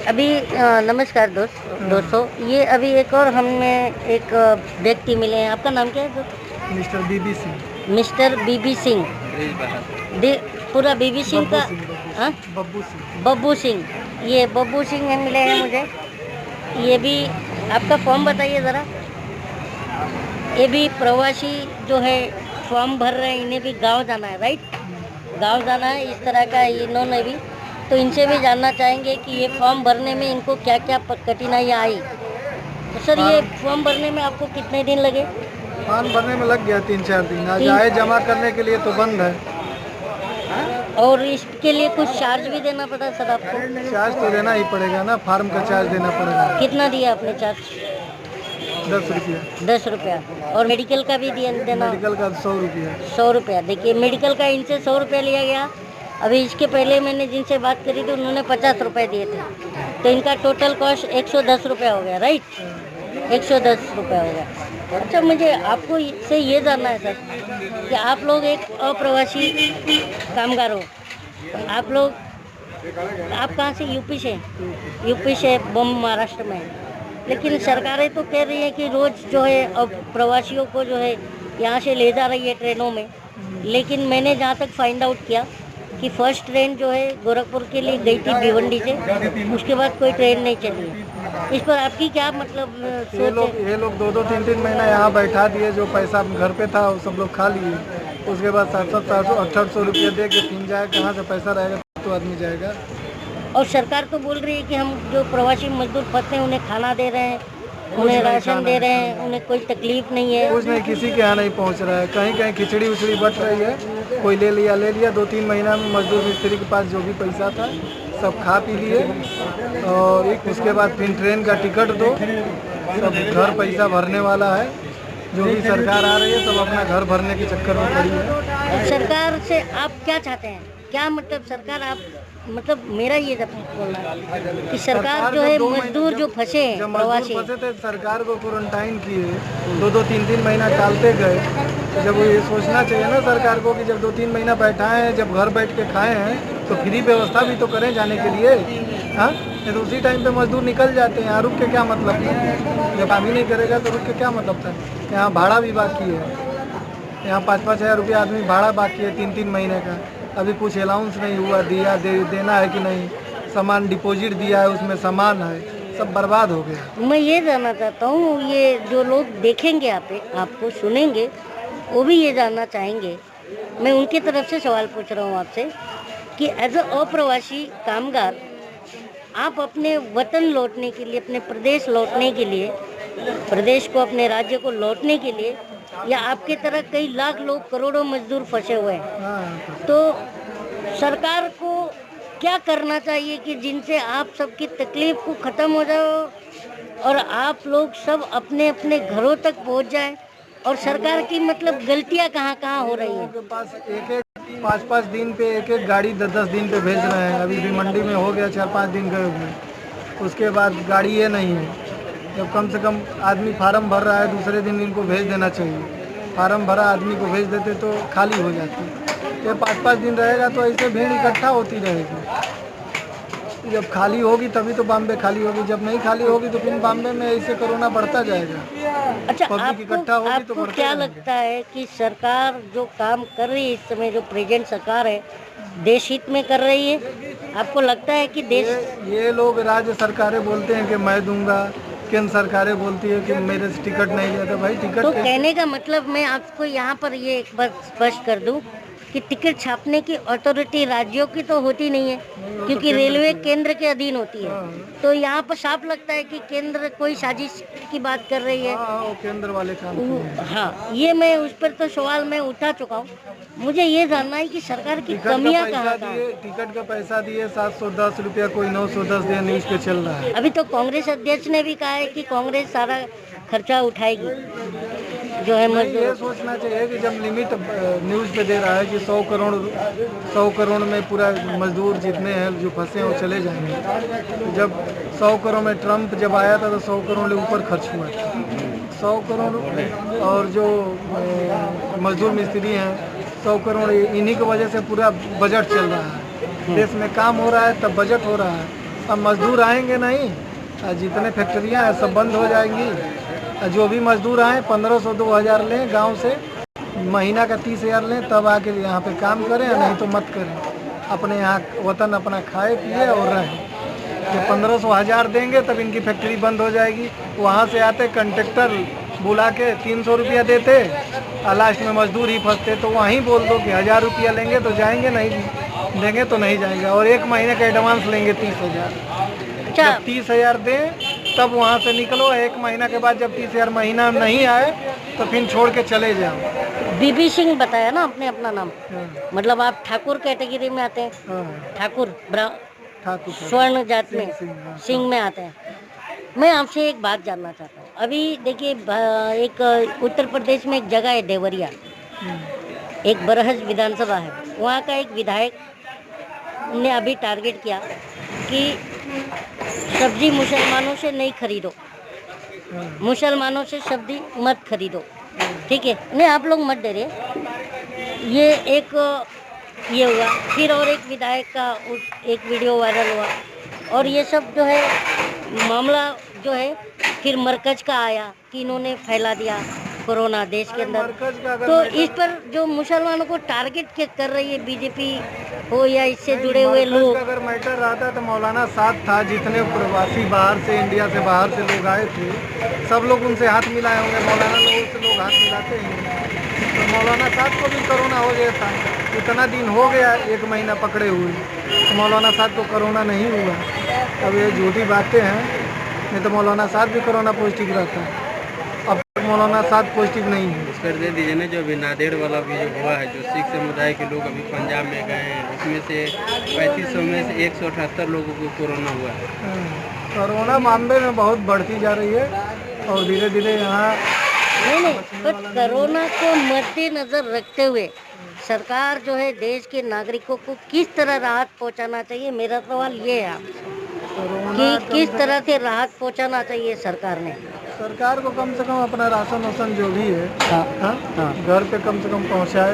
अभी नमस्कार दोस्तों, ये अभी एक और हमें एक व्यक्ति मिले हैं। आपका नाम क्या है दोस्त? मिस्टर बीबी सिंह। मिस्टर बीबी सिंह। दे- पूरा बीबी सिंह बब्बू का। सिंह बब्बू हाँ, सिंह बब्बू सिंह। बब्बू सिंह। ये बब्बू सिंह मिले हैं मुझे। ये भी आपका फॉर्म बताइए ज़रा। ये भी प्रवासी जो है फॉर्म भर रहे हैं, इन्हें भी गांव जाना है, राइट? गांव जाना है, इस तरह का इन्होंने भी। तो इनसे भी जानना चाहेंगे कि ये फॉर्म भरने में इनको क्या क्या कठिनाइयाँ आई। तो सर, ये फॉर्म फॉर्म भरने में आपको कितने दिन लगे? फॉर्म भरने में लग गया 3-4 दिन। आज तीन। आए जमा करने के लिए तो बंद है। और इसके लिए कुछ चार्ज भी देना पड़ा सर आपको? चार्ज तो देना ही पड़ेगा ना, फार्म का चार्ज देना पड़ेगा। कितना दिया आपने चार्ज? 10 रुपया। 10 रुपया। और मेडिकल का भी देना? मेडिकल का 100 रुपया। 100 रुपया। देखिए, मेडिकल का इनसे 100 रुपया लिया गया। अभी इसके पहले मैंने जिनसे बात करी थी, उन्होंने 50 रुपये दिए थे। तो इनका टोटल कॉस्ट 110 रुपया हो गया, राइट? 110 रुपया हो गया। अच्छा, मुझे आपको इससे ये जानना है सर कि आप लोग एक अप्रवासी कामगार हो। आप लोग, आप कहाँ से? यूपी से? यूपी से बम महाराष्ट्र में है। लेकिन सरकारें तो कह रही हैं कि रोज़ जो है अब प्रवासियों को जो है यहाँ से ले जा रही है ट्रेनों में। लेकिन मैंने जहाँ तक फाइंड आउट किया कि फर्स्ट ट्रेन जो है गोरखपुर के लिए गई थी भिवंडी से, उसके बाद कोई ट्रेन नहीं चली है। इस पर आपकी क्या मतलब सोच है? ये लोग 2-2 3-3 महीना यहाँ बैठा दिए। जो पैसा घर पे था वो सब लोग खा लिए। उसके बाद 700-800 रुपया दे के फिर जाए। कहाँ से पैसा रहेगा तो आदमी जाएगा। और सरकार तो बोल रही है कि हम जो प्रवासी मजदूर फंसे हैं उन्हें खाना दे रहे हैं, उन्हें राशन दे रहे हैं, उन्हें कोई तकलीफ नहीं है। कुछ नहीं, किसी के यहाँ नहीं पहुँच रहा है। कहीं कहीं खिचड़ी उचड़ी बट रही है। कोई ले लिया 2-3 महीना में मजदूर मिस्त्री के पास जो भी पैसा था सब खा पी लिए। और उसके बाद फिर ट्रेन का टिकट दो, सब घर पैसा भरने वाला है। जो भी सरकार आ रही है सब अपना घर भरने के चक्कर में पड़ी है। तो सरकार से आप क्या चाहते हैं? क्या मतलब सरकार, आप मतलब मेरा ये बोलना है कि सरकार जो है मजदूर जो फंसे हैं जब प्रवासी, मजदूर फंसे थे सरकार को क्वारंटाइन किए। 2-2 3-3 महीना टालते गए। तो जब वो ये सोचना चाहिए ना सरकार को कि जब 2-3 महीना बैठाए हैं, जब घर बैठ के खाए हैं तो फ्री व्यवस्था भी तो करें जाने के लिए। हाँ, नहीं तो उसी टाइम पे मजदूर निकल जाते हैं। यहाँ रुक के क्या मतलब है? जब काम ही नहीं करेगा तो रुक के क्या मतलब था? यहाँ भाड़ा भी बाकी है। यहाँ 5-5 हज़ार रुपया आदमी भाड़ा बाकी है 3-3 महीने का। अभी कुछ अलाउंस नहीं हुआ, देना है कि नहीं। सामान डिपॉजिट दिया है, उसमें सामान है, सब बर्बाद हो गया। मैं ये जानना चाहता हूँ, ये जो लोग देखेंगे आपको सुनेंगे, वो भी ये जानना चाहेंगे। मैं उनकी तरफ से सवाल पूछ रहा हूँ आपसे कि एज अ अप्रवासी कामगार आप अपने वतन लौटने के लिए, अपने प्रदेश लौटने के लिए, प्रदेश को, अपने राज्य को लौटने के लिए, या आपके तरह कई लाख लोग, करोड़ों मजदूर फंसे हुए हैं, हाँ, तो सरकार को क्या करना चाहिए कि जिनसे आप सबकी तकलीफ को ख़त्म हो जाए और आप लोग सब अपने अपने घरों तक पहुंच जाएं? और सरकार की मतलब गलतियां कहाँ कहाँ हो रही हैं? के पास एक 5-5 दिन पे एक गाड़ी 10-10 दिन पे भेज रहे हैं। अभी भी मंडी में हो गया 4-5 दिन गए हुए। उसके बाद गाड़ी ये नहीं है। जब कम से कम आदमी फार्म भर रहा है, दूसरे दिन इनको भेज देना चाहिए। फार्म भरा आदमी को भेज देते तो खाली हो जाती। ये 5-5 दिन रहेगा तो ऐसे भीड़ इकट्ठा होती रहेगी। जब खाली होगी तभी तो बॉम्बे खाली होगी। जब नहीं खाली होगी तो फिर बॉम्बे में ऐसे कोरोना बढ़ता जाएगा। अच्छा, पब्लिक इकट्ठा होगी तो आपको बढ़ते क्या रहेंगे। लगता है कि सरकार जो काम कर रही है इस समय, जो प्रेजेंट सरकार है, देश हित में कर रही है? आपको लगता है कि देश, ये लोग राज्य सरकारें बोलते हैं कि मैं दूंगा, केंद्र सरकारें बोलती है कि मेरे से टिकट नहीं लिया। तो भाई टिकट तो कहने का मतलब मैं आपको यहाँ पर ये एक बार स्पष्ट कर दूं कि टिकट छापने की अथॉरिटी राज्यों की तो होती नहीं है, क्योंकि रेलवे केंद्र के अधीन होती है। तो यहाँ पर साफ लगता है कि केंद्र कोई साजिश की बात कर रही है। हाँ, वो केंद्र वाले काम किए हैं। हाँ, ये मैं उस पर तो सवाल मैं उठा चुका हूँ। मुझे ये जानना है कि सरकार की कमियां कहाँ कहाँ हैं। टिकट का पैसा दिए 710 रुपया, कोई 910 दिया, न्यूज पे चल रहा है। अभी तो कांग्रेस अध्यक्ष ने भी कहा है कि कांग्रेस सारा खर्चा उठाएगी जो है नहीं, ये मजदूर। सोचना चाहिए कि जब लिमिट न्यूज़ पे दे रहा है कि 100 करोड़ में पूरा मजदूर जितने हैं जो फंसे हैं वो चले जाएंगे। तो जब 100 करोड़ में ट्रम्प जब आया था तो 100 करोड़ के ऊपर खर्च हुआ था। 100 करोड़ और जो मजदूर मिस्त्री हैं 100 करोड़, इन्हीं की वजह से पूरा बजट चल रहा है। देश में काम हो रहा है तब बजट हो रहा है। अब मजदूर आएंगे नहीं, जितने फैक्ट्रियाँ हैं सब बंद हो जाएंगी। जो भी मजदूर आए 1500 2000 लें गांव से, महीना का 30,000 लें, तब आके यहाँ पे काम करें, नहीं तो मत करें। अपने यहाँ वतन अपना खाए पिए और रहें। जब 1500 1000 देंगे तब इनकी फैक्ट्री बंद हो जाएगी। वहाँ से आते कंट्रेक्टर बुला के 300 रुपया देते और लास्ट में मजदूर ही फंसते। तो वहीं बोल दो कि 1000 रुपया लेंगे तो जाएंगे, नहीं देंगे तो नहीं जाएंगे, और 1 महीने का एडवांस लेंगे 30,000। जब 30,000 दें तब वहाँ से निकलो। 1 महीना के बाद जब 30,000 महीना नहीं आए तो फिर छोड़ के चले जाओ। बीबी सिंह बताया ना आपने अपना नाम, मतलब आप ठाकुर कैटेगरी में आते हैं। ठाकुर ठाकुर स्वर्ण जात में हाँ। सिंह में आते हैं। मैं आपसे एक बात जानना चाहता हूँ। अभी देखिए एक उत्तर प्रदेश में एक जगह है देवरिया, एक बरहज विधानसभा है, वहाँ का एक विधायक ने अभी टारगेट किया कि सब्जी मुसलमानों से नहीं खरीदो, मुसलमानों से सब्जी मत खरीदो, ठीक है, नहीं आप लोग मत डरिए। ये एक ये हुआ, फिर और एक विधायक का एक वीडियो वायरल हुआ, और ये सब जो है मामला जो है फिर मरकज का आया कि इन्होंने फैला दिया कोरोना देश के अंदर। तो इस पर जो मुसलमानों को टारगेट कर रही है बीजेपी हो या इससे जुड़े हुए लोग। अगर मैटर रहता तो मौलाना साथ था, जितने प्रवासी बाहर से इंडिया से बाहर से लोग आए थे सब लोग उनसे हाथ मिलाए होंगे। मौलाना लोगों से लोग हाथ मिलाते हैं, तो मौलाना साहब को भी कोरोना हो गया था। इतना दिन हो गया 1 महीना पकड़े हुए, तो मौलाना साहब को कोरोना नहीं हुआ। अब ये झूठी बातें हैं, नहीं तो मौलाना साहब भी कोरोना पॉजिटिव रहता है। अब तक मौलाना साहब पॉजिटिव नहीं है। इस पर दे दीजिए ना, जो अभी नांदेड़ वाला भी जो हुआ है, जो सिख समुदाय के लोग अभी पंजाब में गए हैं, उसमें से 3500 में से 178 लोगों को कोरोना हुआ है। कोरोना मामले में बहुत बढ़ती जा रही है और धीरे धीरे यहाँ नहीं, पर कोरोना को मद्देनजर रखते हुए सरकार जो है देश के नागरिकों को किस तरह राहत पहुंचाना चाहिए, मेरा सवाल ये है कि किस तरह से राहत पहुंचाना चाहिए सरकार ने। सरकार को कम से कम अपना राशन वासन जो भी है घर पे कम से कम पहुंचाए।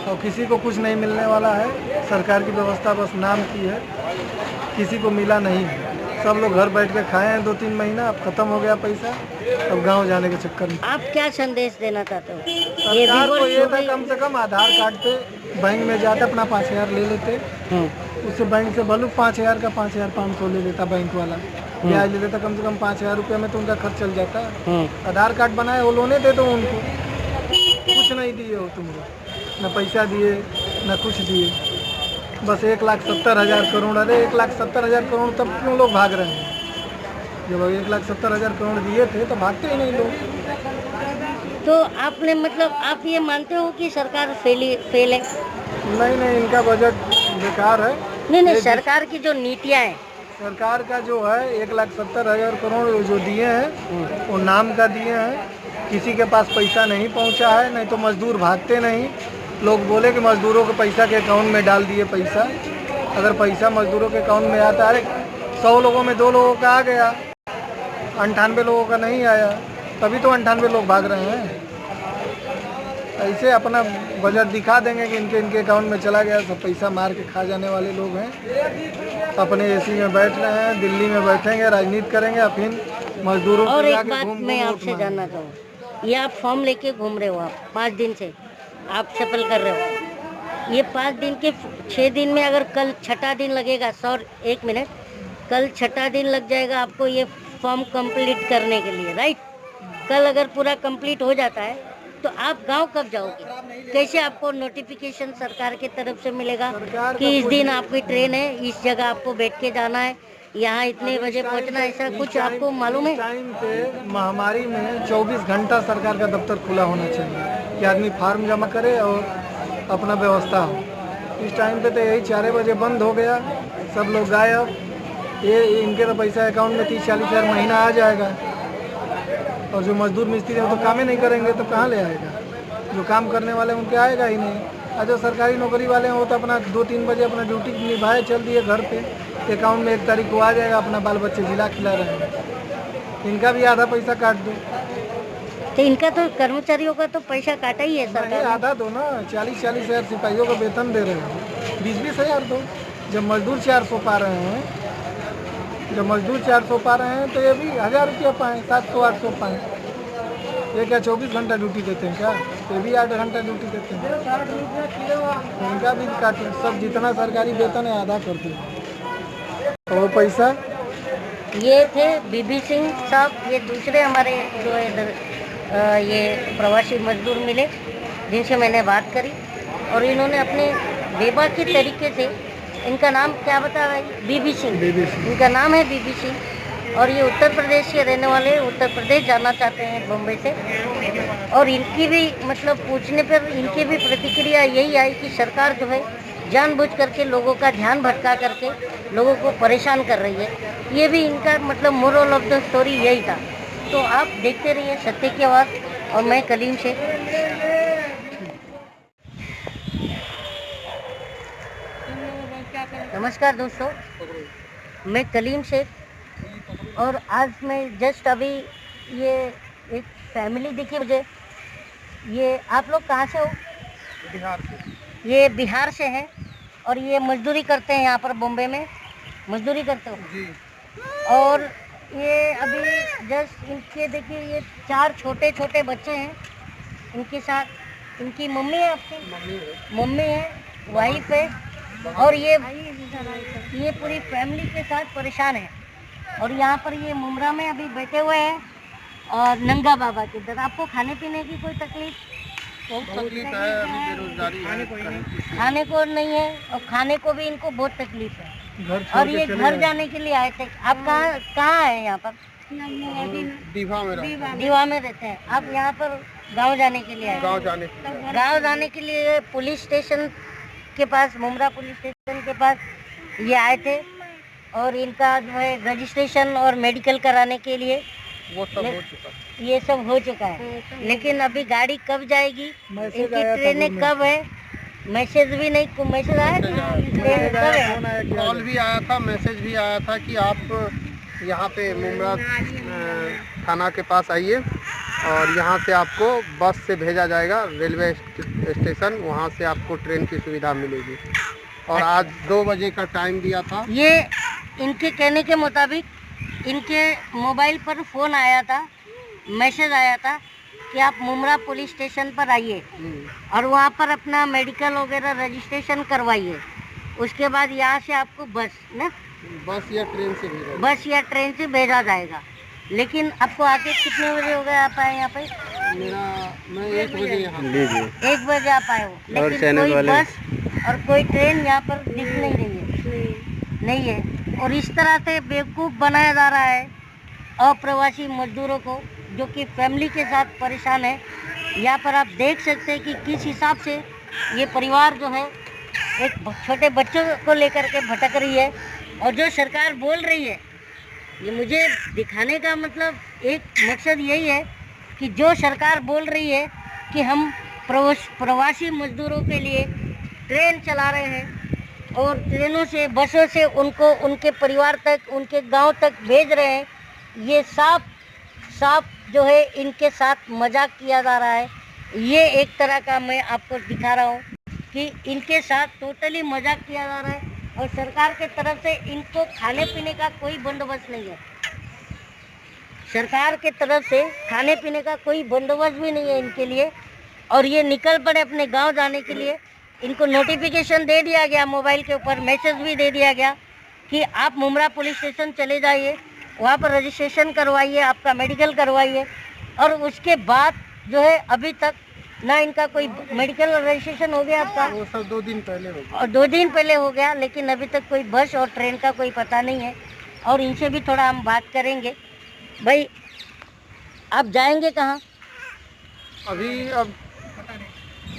और किसी को कुछ नहीं मिलने वाला है, सरकार की व्यवस्था बस नाम की है, किसी को मिला नहीं है। सब लोग घर बैठ के खाए हैं 2-3 महीना, अब खत्म हो गया पैसा, अब गांव जाने के चक्कर में। आप क्या संदेश देना चाहते हो? सरकार को ये था कम से कम आधार कार्ड पे बैंक में जाते अपना 5,000 ले लेते, उससे बैंक से भले 5,000 का 5,500 ले लेता बैंक वाला, ब्याज ले लेता, कम से कम 5,000 रुपये में तो उनका खर्च चल जाता। आधार कार्ड बनाए वो लोने दे दो उनको, कुछ नहीं दिए हो तुमको, न पैसा दिए न कुछ दिए, बस 1,70,000 करोड़। अरे 1,70,000 करोड़ तब क्यों लोग भाग रहे हैं? जब 1,70,000 करोड़ दिए थे तो भागते ही नहीं लोग। तो आपने मतलब आप ये मानते हो कि सरकार फेल है? नहीं, इनका बजट बेकार है। नहीं, सरकार की जो नीतियाँ हैं, सरकार का जो है 1,70,000 करोड़ जो दिए हैं वो नाम का दिए हैं, किसी के पास पैसा नहीं पहुंचा है। नहीं तो मजदूर भागते नहीं। लोग बोले कि मजदूरों के पैसा के अकाउंट में डाल दिए पैसा, अगर पैसा मजदूरों के अकाउंट में आता है, 100 लोगों में 2 लोगों का आ गया, 98 लोगों का नहीं आया, तभी तो 98 लोग भाग रहे हैं। ऐसे अपना बजट दिखा देंगे कि इनके अकाउंट में चला गया, सब पैसा मार के खा जाने वाले लोग हैं। अपने एसी में बैठ रहे हैं, दिल्ली में बैठेंगे, राजनीति करेंगे, फिर मजदूरों और एक बात मैं आपसे जानना चाहूँ, ये आप फॉर्म लेके घूम रहे हो, आप 5 दिन से आप सफल कर रहे हो, ये 5 दिन के 6 दिन में अगर कल 6ठा दिन लगेगा, 1 मिनट, कल 6ठा दिन लग जाएगा आपको ये फॉर्म कंप्लीट करने के लिए, राइट? कल अगर पूरा कंप्लीट हो जाता है तो आप गांव कब जाओगे? कैसे आपको नोटिफिकेशन सरकार की तरफ से मिलेगा कि इस दिन आपकी ट्रेन है, इस जगह आपको बैठ के जाना है, यहाँ इतने बजे पहुँचना, ऐसा कुछ आपको मालूम है? टाइम पे महामारी में 24 घंटा सरकार का दफ्तर खुला होना चाहिए कि आदमी फार्म जमा करे और अपना व्यवस्था हो। इस टाइम पे तो यही 4 बजे बंद हो गया, सब लोग गायब। ये इनके तो पैसा अकाउंट में 30-40 हज़ार महीना आ जाएगा, और जो मजदूर मिस्त्री हैं वो तो काम ही नहीं करेंगे तो कहाँ ले आएगा? जो काम करने वाले उनके आएगा ही नहीं। और जो सरकारी नौकरी वाले हैं वो तो अपना 2-3 बजे अपना ड्यूटी निभाए चल दिए घर पे, अकाउंट में 1 तारीख को आ जाएगा, अपना बाल बच्चे जिला खिला रहे हैं। इनका भी आधा पैसा काट दो। तो इनका तो कर्मचारियों का तो पैसा काटा ही है सरकार। आधा दो ना, 40-40 हज़ार सिपाहियों को वेतन दे रहे हैं, 20-20 हज़ार दो। जब मजदूर 400 पा रहे हैं जब मजदूर 400 पा रहे हैं तो ये भी 1000 रुपया पाएँ, 700-800 पाएँ। ये क्या 24 घंटा ड्यूटी देते हैं क्या? ये भी 8 घंटा ड्यूटी देते हैं। इनका भी काटे, सब जितना सरकारी वेतन है आधा कर दिए। और वो पैसा ये थे बीबी सिंह साहब, ये दूसरे हमारे जो है ये प्रवासी मजदूर मिले जिनसे मैंने बात करी, और इन्होंने अपने बेबाकी तरीके से, इनका नाम क्या बता रहा है? बीबी सिंह। इनका नाम है बीबी सिंह, और ये उत्तर प्रदेश के रहने वाले, उत्तर प्रदेश जाना चाहते हैं बम्बई से। और इनकी भी मतलब पूछने पर इनकी भी प्रतिक्रिया यही आई कि सरकार जो है जानबूझ करके लोगों का ध्यान भटका करके लोगों को परेशान कर रही है। ये भी इनका मतलब मोरल ऑफ द स्टोरी यही था। तो आप देखते रहिए सत्य की आवाज़, और मैं कलीम शेख। नमस्कार दोस्तों, मैं कलीम शेख, और आज मैं जस्ट अभी ये एक फैमिली दिखी मुझे। ये आप लोग कहाँ से हो? बिहार से। ये बिहार से हैं और ये मजदूरी करते हैं यहाँ पर बॉम्बे में, मजदूरी करते हो जी। और ये अभी जस्ट इनके देखिए ये 4 छोटे छोटे बच्चे हैं इनके साथ। इनकी मम्मी है आपकी? मम्मी है, वाइफ है, और ये पूरी फैमिली के साथ परेशान है। और यहाँ पर ये मुमरा में अभी बैठे हुए हैं और नंगा बाबा के इधर। आपको खाने पीने की कोई तकलीफ? तकलीफ है, अभी बेरोजगारी है, खाने को नहीं है, और खाने को भी इनको बहुत तकलीफ है। घर छोड़ और के ये चले घर आए। जाने के लिए आए थे। आप कहाँ हैं यहाँ पर? दीवा में रहते हैं। दीवा में रहते हैं। आप यहाँ पर गांव जाने के लिए आए? गांव जाने के लिए पुलिस स्टेशन के पास, मुमरा पुलिस स्टेशन के पास ये आए थे, और इनका जो है रजिस्ट्रेशन और मेडिकल कराने के लिए वो सब हो चुका है। ये सब हो चुका है। लेकिन अभी गाड़ी कब जाएगी, मैसेज इनकी आया था ट्रेनें ग्रुप कब है? मैसेज भी नहीं, मैसेज आया था? ट्रेन कब है? कॉल भी आया था, मैसेज भी आया था कि आप यहाँ पे मुमरा थाना के पास आइए और यहाँ से आपको बस से भेजा जाएगा रेलवे स्टेशन, वहाँ से आपको ट्रेन की सुविधा मिलेगी। और आज 2 बजे का टाइम दिया था। ये इनके कहने के मुताबिक इनके मोबाइल पर फ़ोन आया था, मैसेज आया था कि आप मुमरा पुलिस स्टेशन पर आइए और वहाँ पर अपना मेडिकल वगैरह रजिस्ट्रेशन करवाइए। उसके बाद यहाँ से आपको बस या ट्रेन से भेजा जाएगा। लेकिन आपको आके कितने बजे हो गए आप आए यहाँ पे? मैं 1 बजे यहाँ 1 बजे आप आए हो, लेकिन कोई बस और कोई ट्रेन यहाँ पर दिख नहीं रही है, नहीं है। और इस तरह से बेवकूफ़ बनाया जा रहा है अप्रवासी मजदूरों को, जो कि फैमिली के साथ परेशान है। यहाँ पर आप देख सकते हैं कि किस हिसाब से ये परिवार जो है एक छोटे बच्चों को लेकर के भटक रही है। और जो सरकार बोल रही है, ये मुझे दिखाने का मतलब एक मकसद यही है कि जो सरकार बोल रही है कि हम प्रवासी मजदूरों के लिए ट्रेन चला रहे हैं और ट्रेनों से, बसों से उनको उनके परिवार तक, उनके गांव तक भेज रहे हैं, ये साफ जो है इनके साथ मजाक किया जा रहा है। ये एक तरह का मैं आपको दिखा रहा हूँ कि इनके साथ टोटली मजाक किया जा रहा है, और सरकार के तरफ से इनको खाने पीने का कोई बंदोबस्त नहीं है। सरकार के तरफ से खाने पीने का कोई बंदोबस्त भी नहीं है इनके लिए, और ये निकल पड़े अपने गांव जाने के लिए। इनको नोटिफिकेशन दे दिया गया, मोबाइल के ऊपर मैसेज भी दे दिया गया कि आप मुमरा पुलिस स्टेशन चले जाइए, वहाँ पर रजिस्ट्रेशन करवाइए, आपका मेडिकल करवाइए। और उसके बाद जो है अभी तक ना इनका कोई मेडिकल रजिस्ट्रेशन हो गया आपका, वो सब 2 दिन पहले हो गया। और 2 दिन पहले हो गया, लेकिन अभी तक कोई बस और ट्रेन का कोई पता नहीं है। और इनसे भी थोड़ा हम बात करेंगे। भाई आप जाएंगे कहाँ? अभी अब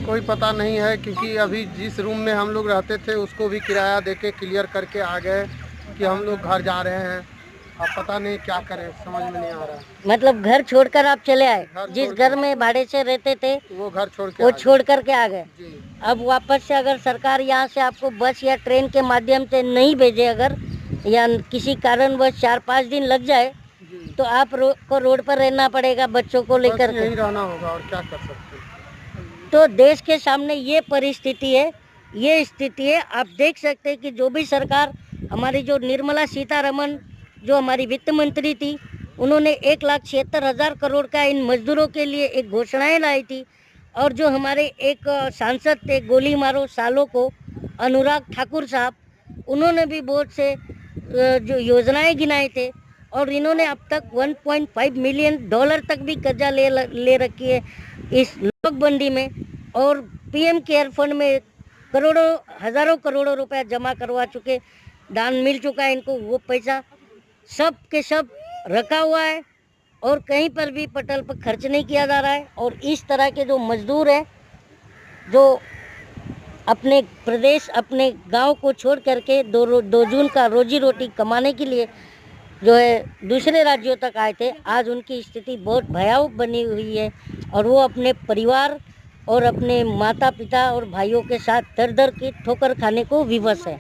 कोई पता नहीं है, क्योंकि अभी जिस रूम में हम लोग रहते थे उसको भी किराया देके क्लियर करके आ गए कि हम लोग घर जा रहे हैं। अब पता नहीं क्या करें, समझ में नहीं आ रहा। मतलब घर छोड़कर आप चले आए? जिस घर में भाड़े से रहते थे वो घर छोड़ के वो छोड़ करके आ गए। जी। अब वापस से अगर सरकार यहाँ से आपको बस या ट्रेन के माध्यम से नहीं भेजे, अगर या किसी कारणवश 4-5 दिन लग जाए, तो आप को रोड पर रहना पड़ेगा बच्चों को लेकर के। यही रहना होगा, और क्या कर सकते हैं। तो देश के सामने ये परिस्थिति है, ये स्थिति है। आप देख सकते हैं कि जो भी सरकार, हमारी जो निर्मला सीतारमण जो हमारी वित्त मंत्री थी, उन्होंने 1,76,000 करोड़ का इन मजदूरों के लिए एक घोषणाएं लाई थी। और जो हमारे एक सांसद थे गोली मारो सालों को, अनुराग ठाकुर साहब, उन्होंने भी बहुत से जो योजनाएं गिनाए थे। और इन्होंने अब तक $1.5 मिलियन तक भी कर्जा ले रखी है इस नोटबंदी में। और पीएम केयर फंड में करोड़ों हज़ारों करोड़ों रुपया जमा करवा चुके, दान मिल चुका है इनको। वो पैसा सब के सब रखा हुआ है और कहीं पर भी पटल पर खर्च नहीं किया जा रहा है। और इस तरह के जो मजदूर हैं, जो अपने प्रदेश, अपने गांव को छोड़ करके 2 जून का रोजी रोटी कमाने के लिए जो है दूसरे राज्यों तक आए थे, आज उनकी स्थिति बहुत भयावह बनी हुई है। और वो अपने परिवार और अपने माता पिता और भाइयों के साथ दर दर की ठोकर खाने को विवश है।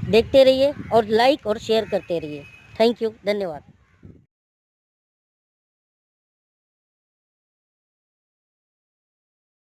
देखते रहिए और लाइक और शेयर करते रहिए। थैंक यू, धन्यवाद।